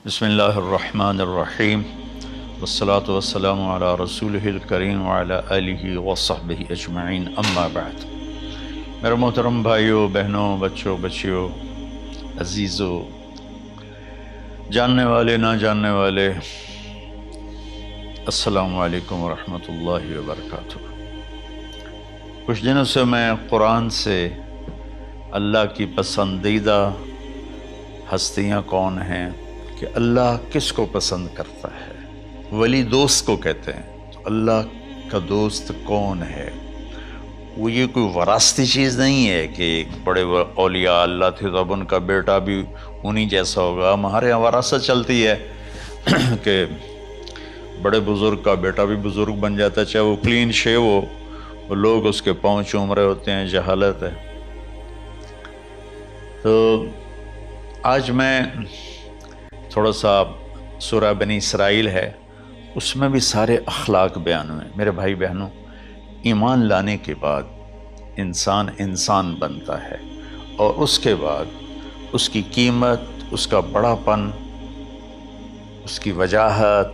بسم اللہ الرحمن الرحیم والصلاة والسلام علی رسولہ الکریم وعلی آلہ وصحبہ اجمعین، اما بعد۔ میرے محترم بھائیوں، بہنوں، بچوں، بچیوں، عزیزوں، جاننے والے، نہ جاننے والے، السلام علیکم ورحمۃ اللہ وبرکاتہ۔ کچھ دنوں سے میں قرآن سے اللہ کی پسندیدہ ہستیاں کون ہیں، کہ اللہ کس کو پسند کرتا ہے، ولی دوست کو کہتے ہیں۔ تو اللہ کا دوست کون ہے؟ وہ یہ کوئی وراثتی چیز نہیں ہے کہ ایک بڑے اولیاء اللہ تھے تو اب ان کا بیٹا بھی انہی جیسا ہوگا۔ ہمارے یہاں وراثت چلتی ہے کہ بڑے بزرگ کا بیٹا بھی بزرگ بن جاتا ہے، چاہے وہ کلین شیو ہو، وہ لوگ اس کے پاؤں چوم رہے ہوتے ہیں، جہالت ہے۔ تو آج میں تھوڑا سا سورہ بنی اسرائیل ہے، اس میں بھی سارے اخلاق بیان ہوئے۔ میرے بھائی بہنوں، ایمان لانے کے بعد انسان بنتا ہے، اور اس کے بعد اس کی قیمت، اس کا بڑا پن، اس کی وجاہت،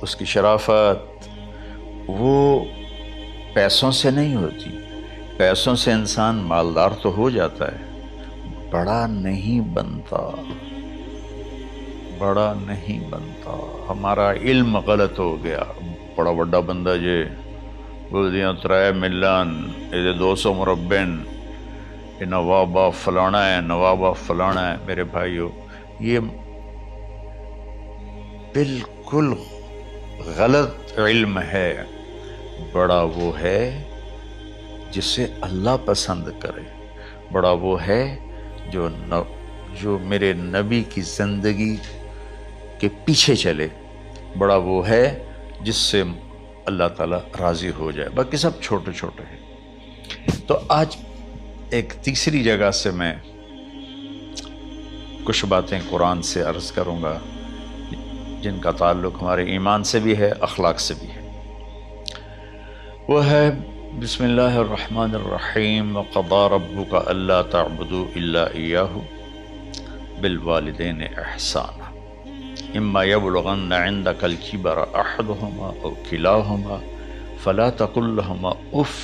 اس کی شرافت وہ پیسوں سے نہیں ہوتی۔ پیسوں سے انسان مالدار تو ہو جاتا ہے، بڑا نہیں بنتا، بڑا نہیں بنتا۔ ہمارا علم غلط ہو گیا۔ بڑا بڑا بندہ جے بولدیاں 3 ملن یہ 200 مربن، یہ نوابہ فلانا ہے، نوابہ فلانا ہے۔ میرے بھائیو، یہ بالکل غلط علم ہے۔ بڑا وہ ہے جسے اللہ پسند کرے، بڑا وہ ہے جو میرے نبی کی زندگی کے پیچھے چلے، بڑا وہ ہے جس سے اللہ تعالیٰ راضی ہو جائے، باقی سب چھوٹے چھوٹے ہیں۔ تو آج ایک تیسری جگہ سے میں کچھ باتیں قرآن سے عرض کروں گا جن کا تعلق ہمارے ایمان سے بھی ہے، اخلاق سے بھی ہے۔ وہ ہے بسم اللہ الرحمن الرحیم، وَقَضَىٰ رَبُّكَ أَلَّا تَعْبُدُوا إِلَّا إِيَّاهُ بِالْوَالِدَيْنِ إِحْسَانًا إِمَّا يَبْلُغَنَّ عِندَكَ الْكِبَرَ أَحَدُهُمَا أَوْ كِلَاهُمَا فَلَا تَقُل لَّهُمَا أُفٍّ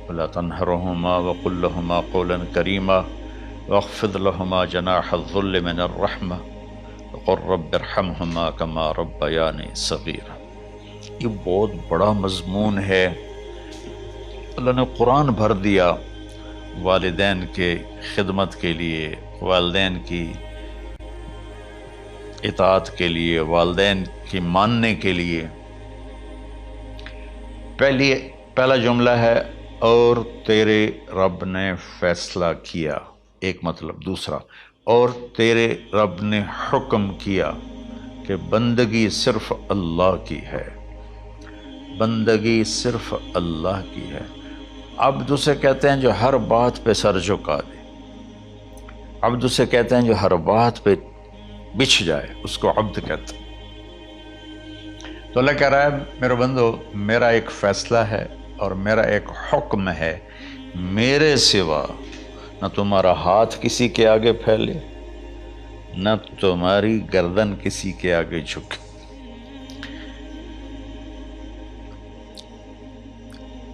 وَلَا تَنْهَرْهُمَا وَقُل لَّهُمَا قَوْلًا كَرِيمًا وَاخْفِضْ لَهُمَا جَنَاحَ الذُّلِّ مِنَ الرَّحْمَةِ وَقُل رَّبِّ ارْحَمْهُمَا كَمَا رَبَّيَانِي صَغِيرًا۔ یہ بہت بڑا مضمون ہے۔ اللہ نے قرآن بھر دیا والدین کے خدمت کے لیے، والدین کی اطاعت کے لیے، والدین کی ماننے کے لیے۔ پہلا جملہ ہے اور تیرے رب نے فیصلہ کیا، ایک مطلب۔ دوسرا، اور تیرے رب نے حکم کیا کہ بندگی صرف اللہ کی ہے، بندگی صرف اللہ کی ہے۔ عبد اسے کہتے ہیں جو ہر بات پہ سر جھکا دے، عبد اسے کہتے ہیں جو ہر بات پہ بچھ جائے، اس کو عبد کہتے ہیں۔ تو اللہ کہہ رہا ہے میرے بندو، میرا ایک فیصلہ ہے اور میرا ایک حکم ہے، میرے سوا نہ تمہارا ہاتھ کسی کے آگے پھیلے، نہ تمہاری گردن کسی کے آگے جھکے۔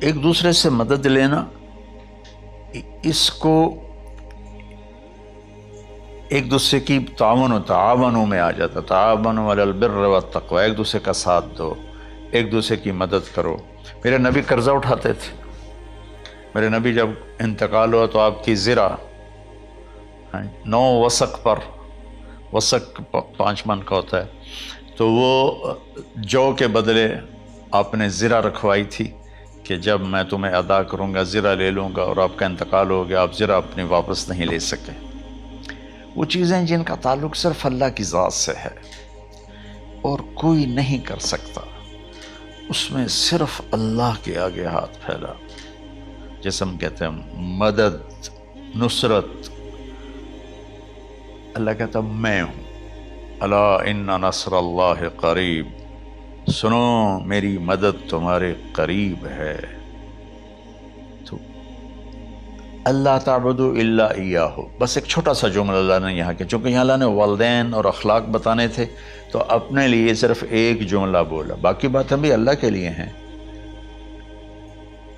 ایک دوسرے سے مدد لینا، اس کو ایک دوسرے کی تعاونوں میں آ جاتا، تعاونوا علی البر والتقوی، ایک دوسرے کا ساتھ دو، ایک دوسرے کی مدد کرو۔ میرے نبی قرضہ اٹھاتے تھے۔ میرے نبی جب انتقال ہوا تو آپ کی زرہ 9 وسق پر، وسق 5 من کا ہوتا ہے، تو وہ جو کے بدلے آپ نے زرہ رکھوائی تھی کہ جب میں تمہیں ادا کروں گا زرہ لے لوں گا، اور آپ کا انتقال ہو گیا، آپ زرہ اپنی واپس نہیں لے سکے۔ وہ چیزیں جن کا تعلق صرف اللہ کی ذات سے ہے اور کوئی نہیں کر سکتا، اس میں صرف اللہ کے آگے ہاتھ پھیلا، جیسے ہم کہتے ہیں مدد، نصرت۔ اللہ کہتا میں ہوں، الا ان نصر اللہ قریب، سنو میری مدد تمہارے قریب ہے۔ تو اللہ تعبدوا الا ایاہ، بس ایک چھوٹا سا جملہ اللہ نے یہاں کے، چونکہ یہاں اللہ نے والدین اور اخلاق بتانے تھے تو اپنے لیے صرف ایک جملہ بولا، باقی باتیں بھی اللہ کے لیے ہیں،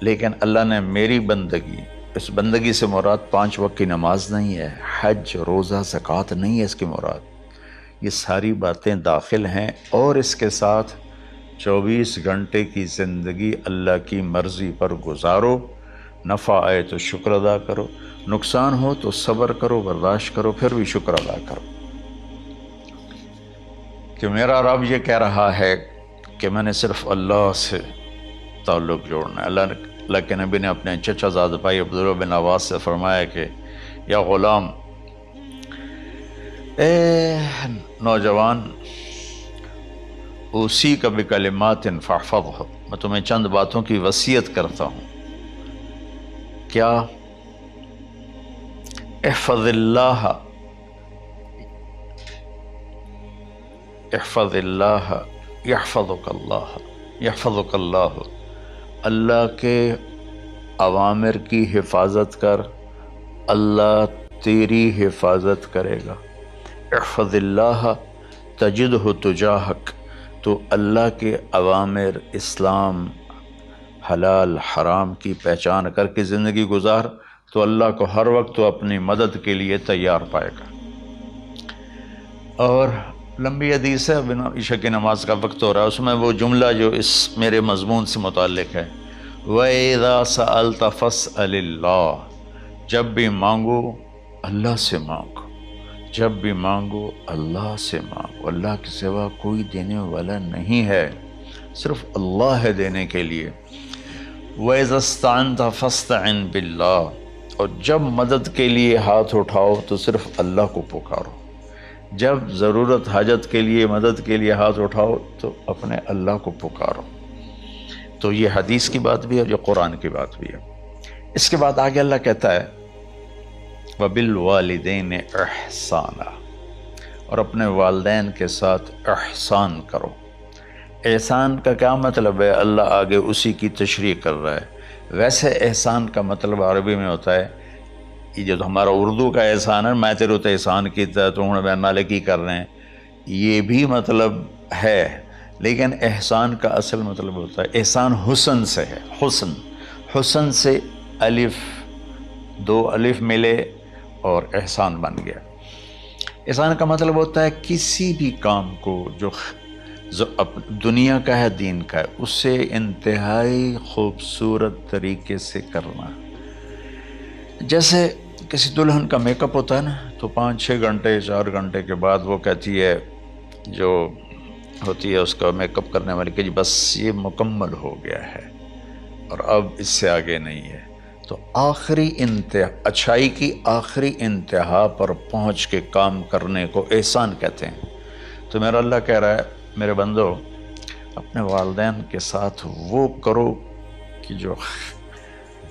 لیکن اللہ نے میری بندگی، اس بندگی سے مراد 5 وقت کی نماز نہیں ہے، حج، روزہ، زکوٰۃ نہیں ہے اس کی مراد، یہ ساری باتیں داخل ہیں، اور اس کے ساتھ 24 گھنٹے کی زندگی اللہ کی مرضی پر گزارو، نفع آئے تو شکر ادا کرو، نقصان ہو تو صبر کرو، برداشت کرو، پھر بھی شکر ادا کرو کہ میرا رب یہ کہہ رہا ہے کہ میں نے صرف اللہ سے تعلق جوڑنا ہے۔ اللہ کے نبی نے اپنے چچا زاد بھائی عبداللہ بن عباس سے فرمایا کہ یا غلام، اے نوجوان، اسی کا بکلمات فاحفظہ، میں تمہیں چند باتوں کی وصیت کرتا ہوں، کیا؟ احفظ اللہ، احفظ اللہ یحفظک اللہ، یحفظک اللہ، اللہ کے اوامر کی حفاظت کر، اللہ تیری حفاظت کرے گا۔ احفظ اللہ تجدہ تجاہک، تو اللہ کے اوامر، اسلام، حلال حرام کی پہچان کر کے زندگی گزار تو اللہ کو ہر وقت تو اپنی مدد کے لیے تیار پائے گا۔ اور لمبی حدیث ہے، عشاء کی نماز کا وقت ہو رہا ہے، اس میں وہ جملہ جو اس میرے مضمون سے متعلق ہے، وَإِذَا سَأَلْتَ فَاسْأَلِ اللَّهِ، جب بھی مانگو اللہ سے مانگو، جب بھی مانگو اللہ سے مانگو، اللہ کے سوا کوئی دینے والا نہیں ہے، صرف اللہ ہے دینے کے لیے۔ وَإِذَا اسْتَعَنْتَ فَاسْتَعِنْ بِاللَّهِ، اور جب مدد کے لیے ہاتھ اٹھاؤ تو صرف اللہ کو پکارو، جب ضرورت حاجت کے لیے، مدد کے لیے ہاتھ اٹھاؤ تو اپنے اللہ کو پکارو۔ تو یہ حدیث کی بات بھی ہے اور یہ قرآن کی بات بھی ہے۔ اس کے بعد آگے اللہ کہتا ہے وَبِالْوَالِدَيْنِ إِحْسَانًا، اور اپنے والدین کے ساتھ احسان کرو۔ احسان کا کیا مطلب ہے؟ اللہ آگے اسی کی تشریح کر رہا ہے۔ ویسے احسان کا مطلب عربی میں ہوتا ہے، یہ جو ہمارا اردو کا احسان ہے، میں تیرے تو احسان کیتا تو ہوں میں نالے کی کر رہے ہیں، یہ بھی مطلب ہے، لیکن احسان کا اصل مطلب ہوتا ہے، احسان حسن سے ہے، حسن، حسن سے الف، 2 الف ملے اور احسان بن گیا۔ احسان کا مطلب ہوتا ہے کسی بھی کام کو جو دنیا کا ہے، دین کا ہے، اسے انتہائی خوبصورت طریقے سے کرنا۔ جیسے کسی دلہن کا میک اپ ہوتا ہے نا، تو 5-6 گھنٹے 4 گھنٹے کے بعد وہ کہتی ہے، جو ہوتی ہے اس کا میک اپ کرنے والی، کہ جی بس یہ مکمل ہو گیا ہے اور اب اس سے آگے نہیں ہے۔ تو آخری اچھائی کی آخری انتہا پر پہنچ کے کام کرنے کو احسان کہتے ہیں۔ تو میرا اللہ کہہ رہا ہے، میرے بندو، اپنے والدین کے ساتھ وہ کرو کہ جو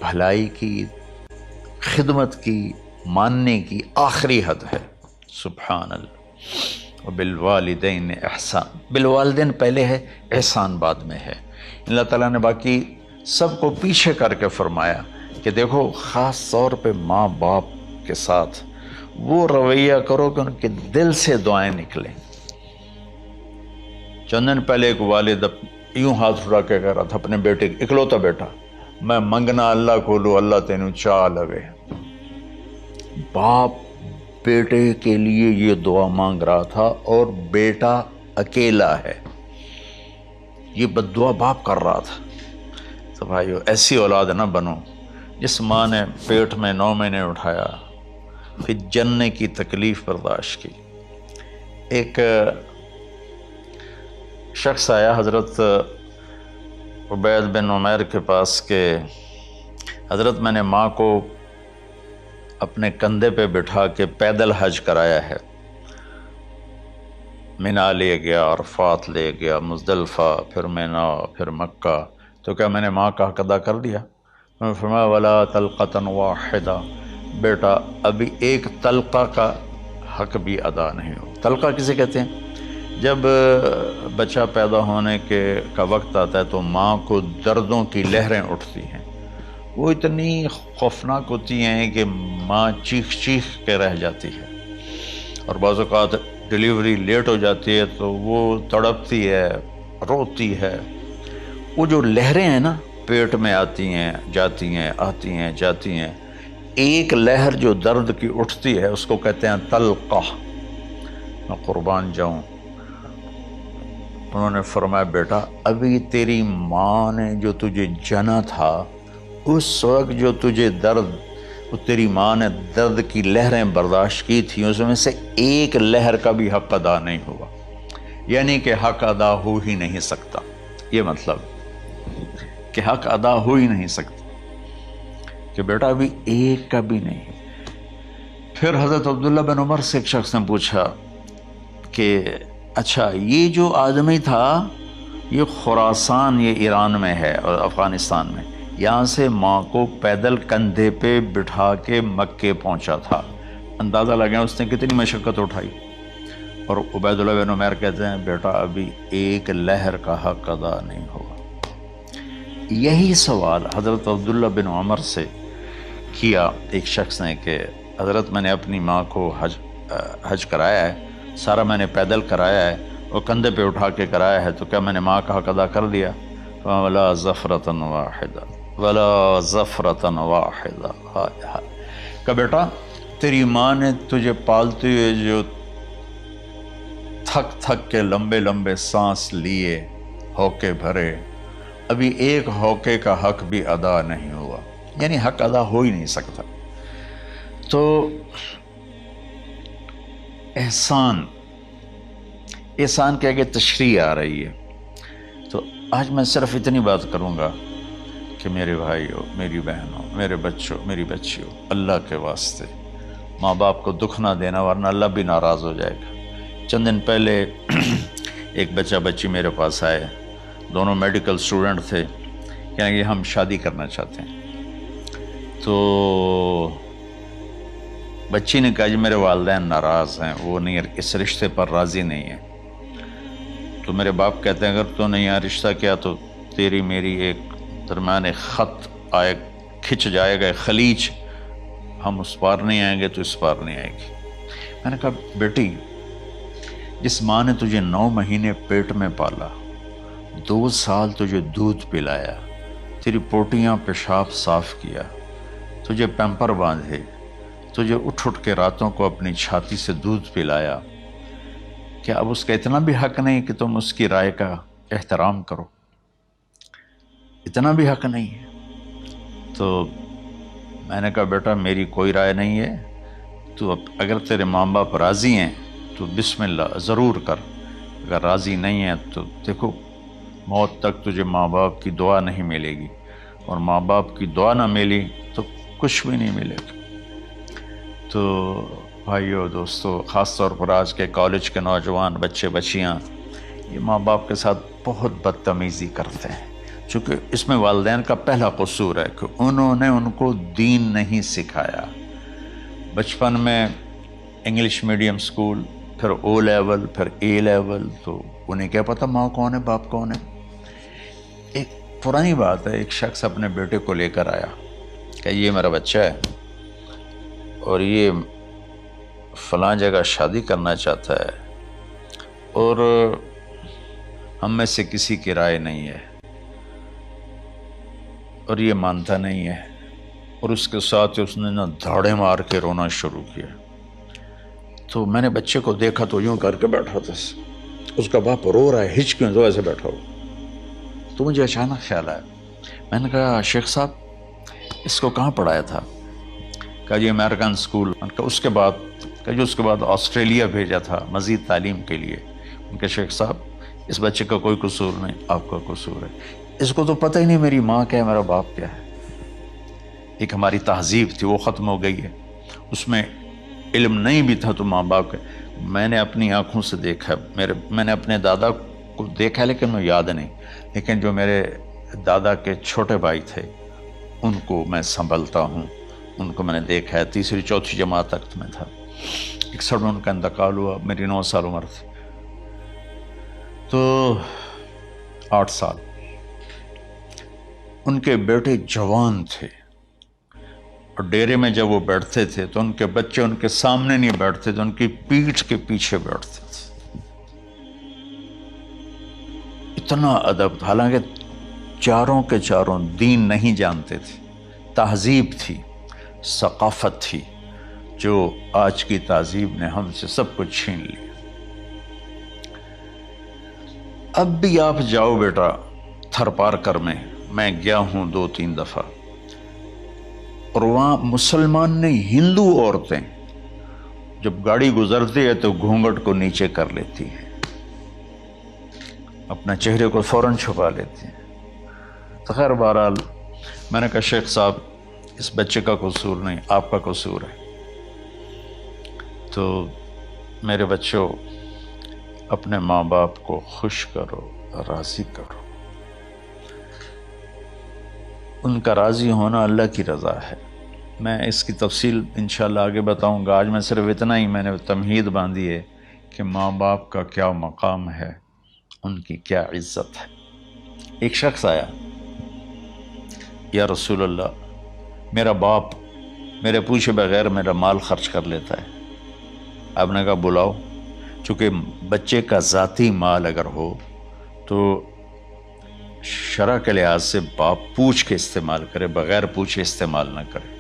بھلائی کی، خدمت کی، ماننے کی آخری حد ہے۔ سبحان اللہ۔ وبالوالدین احسان، بالوالدین پہلے ہے، احسان بعد میں ہے۔ اللہ تعالیٰ نے باقی سب کو پیچھے کر کے فرمایا کہ دیکھو خاص طور پہ ماں باپ کے ساتھ وہ رویہ کرو کہ ان کے دل سے دعائیں نکلیں۔ چند دن پہلے ایک والد یوں ہاتھ اٹھا کے کہہ رہا تھا اپنے بیٹے، اکلوتا بیٹا، میں منگنا اللہ کو لو، اللہ تینوں چاہ لگے۔ باپ بیٹے کے لیے یہ دعا مانگ رہا تھا اور بیٹا اکیلا ہے، یہ بد دعا باپ کر رہا تھا۔ تو بھائیو، ایسی اولاد نہ بنو جس ماں نے پیٹ میں 9 مہینے اٹھایا، پھر جننے کی تکلیف برداشت کی۔ ایک شخص آیا حضرت عبید بن عمیر کے پاس کہ حضرت میں نے ماں کو اپنے کندھے پہ بٹھا کے پیدل حج کرایا ہے، مینا لے گیا، عرفات لے گیا، مزدلفہ، پھر مینا، پھر مکہ، تو کیا میں نے ماں کا حق ادا کر دیا؟ میں نے فرمایا ولا تلقۃ واحدہ، بیٹا ابھی ایک تلقہ کا حق بھی ادا نہیں ہو۔ تلقہ کسے کہتے ہیں؟ جب بچہ پیدا ہونے کا وقت آتا ہے تو ماں کو دردوں کی لہریں اٹھتی ہیں، وہ اتنی خوفناک ہوتی ہیں کہ ماں چیخ چیخ کے رہ جاتی ہے، اور بعض اوقات ڈیلیوری لیٹ ہو جاتی ہے تو وہ تڑپتی ہے، روتی ہے۔ وہ جو لہریں ہیں نا، پیٹ میں آتی ہیں جاتی ہیں، آتی ہیں جاتی ہیں، ایک لہر جو درد کی اٹھتی ہے اس کو کہتے ہیں طلقہ۔ میں قربان جاؤں، انہوں نے فرمایا بیٹا ابھی تیری ماں نے جو تجھے جنا تھا اس وقت جو تجھے درد، وہ تیری ماں نے درد کی لہریں برداشت کی تھیں، اس میں سے ایک لہر کا بھی حق ادا نہیں ہوا، یعنی کہ حق ادا ہو ہی نہیں سکتا۔ یہ مطلب کہ حق ادا ہو ہی نہیں سکتا، کہ بیٹا ابھی ایک کا بھی نہیں۔ پھر حضرت عبداللہ بن عمر سے ایک شخص نے پوچھا کہ اچھا یہ جو آدمی تھا یہ خراسان، یہ ایران میں ہے اور افغانستان میں، یہاں سے ماں کو پیدل کندھے پہ بٹھا کے مکے پہنچا تھا، اندازہ لگا اس نے کتنی مشقت اٹھائی۔ اور عبید اللہ بن عمر کہتے ہیں بیٹا ابھی ایک لہر کا حق ادا نہیں ہوا۔ یہی سوال حضرت عبداللہ بن عمر سے کیا ایک شخص نے کہ حضرت میں نے اپنی ماں کو حج کرایا ہے، سارا میں نے پیدل کرایا ہے اور کندھے پہ اٹھا کے کرایا ہے، تو کیا میں نے ماں کا حق ادا کر دیا؟ وَلَا زَفْرَةً وَاحِدًا وَلَا زَفْرَةً وَاحِدًا۔ کہ بیٹا تیری ماں نے تجھے پالتے ہوئے جو تھک تھک کے لمبے لمبے سانس لیے، ہوکے بھرے، ابھی ایک ہوکے کا حق بھی ادا نہیں ہوا، یعنی حق ادا ہو ہی نہیں سکتا۔ تو احسان کے آگے تشریح آ رہی ہے۔ تو آج میں صرف اتنی بات کروں گا کہ میرے بھائیوں، میری بہنوں، میرے بچوں، میری بچیوں، اللہ کے واسطے ماں باپ کو دکھ نہ دینا، ورنہ اللہ بھی ناراض ہو جائے گا۔ چند دن پہلے ایک بچہ بچی میرے پاس آئے، دونوں میڈیکل اسٹوڈنٹ تھے، کہیں کہ ہم شادی کرنا چاہتے ہیں۔ تو بچی نے کہا جی میرے والدین ناراض ہیں، وہ نہیں، اس رشتے پر راضی نہیں ہیں۔ تو میرے باپ کہتے ہیں اگر تو نے یہاں رشتہ کیا تو تیری میری ایک درمیان ایک خط آئے، کھچ جائے گا خلیج، ہم اس پار نہیں آئیں گے تو اس پار نہیں آئے گی۔ میں نے کہا بیٹی جس ماں نے تجھے 9 مہینے پیٹ میں پالا، 2 سال تجھے دودھ پلایا، تیری پوٹیاں پیشاب صاف کیا، تجھے پیمپر باندھے، تجھے اٹھ اٹھ کے راتوں کو اپنی چھاتی سے دودھ پلایا، کیا اب اس کا اتنا بھی حق نہیں کہ تم اس کی رائے کا احترام کرو؟ اتنا بھی حق نہیں ہے؟ تو میں نے کہا بیٹا میری کوئی رائے نہیں ہے، تو اگر تیرے ماں باپ راضی ہیں تو بسم اللہ ضرور کر، اگر راضی نہیں ہیں تو دیکھو موت تک تجھے ماں باپ کی دعا نہیں ملے گی، اور ماں باپ کی دعا نہ ملی تو کچھ بھی نہیں ملے گا۔ تو بھائیو دوستو، خاص طور پر آج کے کالج کے نوجوان بچے بچیاں یہ ماں باپ کے ساتھ بہت بدتمیزی کرتے ہیں، چونکہ اس میں والدین کا پہلا قصور ہے کہ انہوں نے ان کو دین نہیں سکھایا۔ بچپن میں انگلش میڈیم سکول، پھر او لیول، پھر اے لیول، تو انہیں کیا پتہ ماں کون ہے باپ کون ہے۔ ایک پرانی بات ہے، ایک شخص اپنے بیٹے کو لے کر آیا کہ یہ میرا بچہ ہے اور یہ فلاں جگہ شادی کرنا چاہتا ہے، اور ہم میں سے کسی کی رائے نہیں ہے، اور یہ مانتا نہیں ہے، اور اس کے ساتھ اس نے نا دھاڑے مار کے رونا شروع کیا۔ تو میں نے بچے کو دیکھا تو یوں کر کے بیٹھا تھا، اس کا باپ رو رہا ہے، ہچ کیوں تو ایسے بیٹھا ہو۔ تو مجھے اچانک خیال آیا، میں نے کہا شیخ صاحب اس کو کہاں پڑھایا تھا؟ کہا جی امریکن اسکول۔ اس کے بعد آسٹریلیا بھیجا تھا مزید تعلیم کے لیے۔ ان کے شیخ صاحب اس بچے کا کوئی قصور نہیں، آپ کا قصور ہے، اس کو تو پتہ ہی نہیں میری ماں کیا ہے، میرا باپ کیا ہے۔ ایک ہماری تہذیب تھی وہ ختم ہو گئی ہے، اس میں علم نہیں بھی تھا تو ماں باپ کا۔ میں نے اپنی آنکھوں سے دیکھا، میں نے اپنے دادا کو دیکھا لیکن مجھے یاد نہیں، لیکن جو میرے دادا کے چھوٹے بھائی تھے ان کو میں سنبھلتا ہوں، ان کو میں نے دیکھا ہے، 3ری 4تھی جماعت تک میں تھا۔ 61 میں ان کا انتقال ہوا، میری 9 سال عمر تھی، تو 8 سال۔ ان کے بیٹے جوان تھے، اور ڈیرے میں جب وہ بیٹھتے تھے تو ان کے بچے ان کے سامنے نہیں بیٹھتے تھے، ان کی پیٹھ کے پیچھے بیٹھتے تھے۔ اتنا ادب، حالانکہ چاروں کے چاروں دین نہیں جانتے تھے، تہذیب تھی، ثقافت تھی، جو آج کی تہذیب نے ہم سے سب کچھ چھین لیا۔ اب بھی آپ جاؤ بیٹا تھر پارکر میں گیا ہوں 2-3 دفعہ، اور وہاں مسلمان نہیں، ہندو عورتیں جب گاڑی گزرتی ہے تو گھونگھٹ کو نیچے کر لیتی ہیں، اپنا چہرے کو فوراً چھپا لیتی ہیں۔ تو خیر بہرحال میں نے کہا شیخ صاحب اس بچے کا قصور نہیں، آپ کا قصور ہے۔ تو میرے بچوں، اپنے ماں باپ کو خوش کرو، راضی کرو۔ ان کا راضی ہونا اللہ کی رضا ہے۔ میں اس کی تفصیل انشاءاللہ آگے بتاؤں گا، آج میں صرف اتنا ہی میں نے تمہید باندھی ہے کہ ماں باپ کا کیا مقام ہے، ان کی کیا عزت ہے۔ ایک شخص آیا، یا رسول اللہ میرا باپ میرے پوچھے بغیر میرا مال خرچ کر لیتا ہے۔ آپ نے کہا بلاؤ، چونکہ بچے کا ذاتی مال اگر ہو تو شرع کے لحاظ سے باپ پوچھ کے استعمال کرے، بغیر پوچھے استعمال نہ کرے۔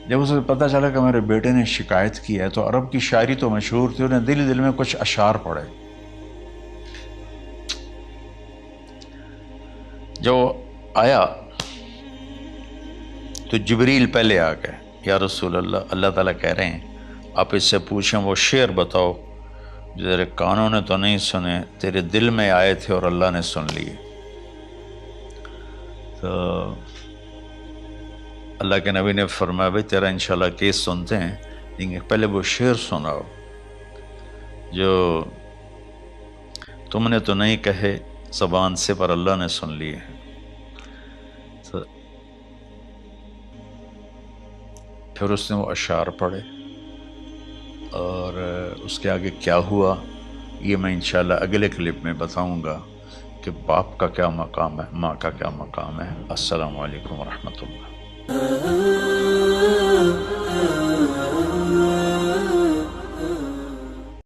جب اسے پتہ چلا کہ میرے بیٹے نے شکایت کی ہے، تو عرب کی شاعری تو مشہور تھی، انہیں دل میں کچھ اشعار پڑھے۔ جو آیا تو جبریل پہلے آ گئے، یا رسول اللہ، اللہ تعالیٰ کہہ رہے ہیں آپ اس سے پوچھیں وہ شعر بتاؤ جو تیرے کانوں نے تو نہیں سنے، تیرے دل میں آئے تھے اور اللہ نے سن لیے۔ تو اللہ کے نبی نے فرمایا بھائی تیرا انشاءاللہ کیس سنتے ہیں، لیکن پہلے وہ شعر سناؤ جو تم نے تو نہیں کہے زبان سے پر اللہ نے سن لیے ہیں۔ تو پھر اس نے وہ اشعار پڑھے، اور اس کے آگے کیا ہوا یہ میں انشاءاللہ اگلے کلپ میں بتاؤں گا کہ باپ کا کیا مقام ہے، ماں کا کیا مقام ہے۔ السلام علیکم ورحمۃ اللہ۔